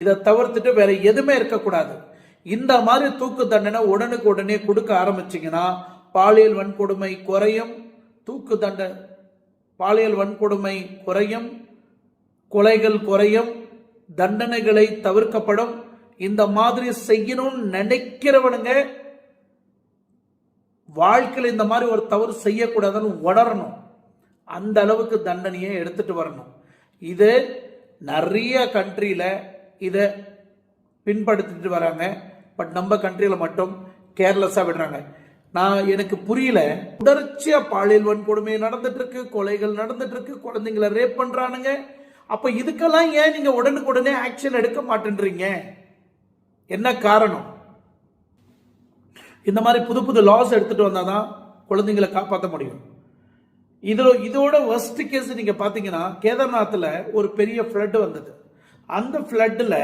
இதை தவிர்த்துட்டு வேற எதுவுமே இருக்கக்கூடாது. இந்த மாதிரி தூக்கு தண்டனை உடனுக்கு உடனே கொடுக்க ஆரம்பிச்சிங்கன்னா பாலியல் வன்கொடுமை குறையும், பாலியல் வன்கொடுமை குறையும், கொலைகள் குறையும், தண்டனைகளை தவிர்க்கப்படும். இந்த மாதிரி செய்யணும்னு நினைக்கிறவனுங்க வாழ்க்கையில் இந்த மாதிரி ஒரு தவறு செய்யக்கூடாதுன்னு உணரணும். அந்த அளவுக்கு தண்டனையை எடுத்துட்டு வரணும். இது நிறைய கண்ட்ரியில இதை பின்படுத்திட்டு வராங்க. பட் நம்ம கண்ட்ரியில மட்டும் கேர்லெஸ்ஸா விடுறாங்க. எனக்கு புரியல. தொடர்ச்சியா பாலியல் வன்கொடுமை நடந்துட்டு இருக்கு, கொலைகள் நடந்துட்டு இருக்கு, குழந்தைங்களை ரேப் பண்றானுங்க. அப்ப இதுக்கெல்லாம் ஏன் நீங்க உடனுக்குடனே ஆக்ஷன் எடுக்க மாட்டேன்றீங்க? என்ன காரணம்? இந்த மாதிரி புது புது லாஸ் எடுத்துட்டு வந்தாதான் குழந்தைங்களை காப்பாற்ற முடியும். இதோட வர்ஸ்ட் கேஸ் நீங்க பாத்தீங்கன்னா கேதார்நாத்ல ஒரு பெரிய ஃப்ளட் வந்தது. அந்த ஃப்ளட்ல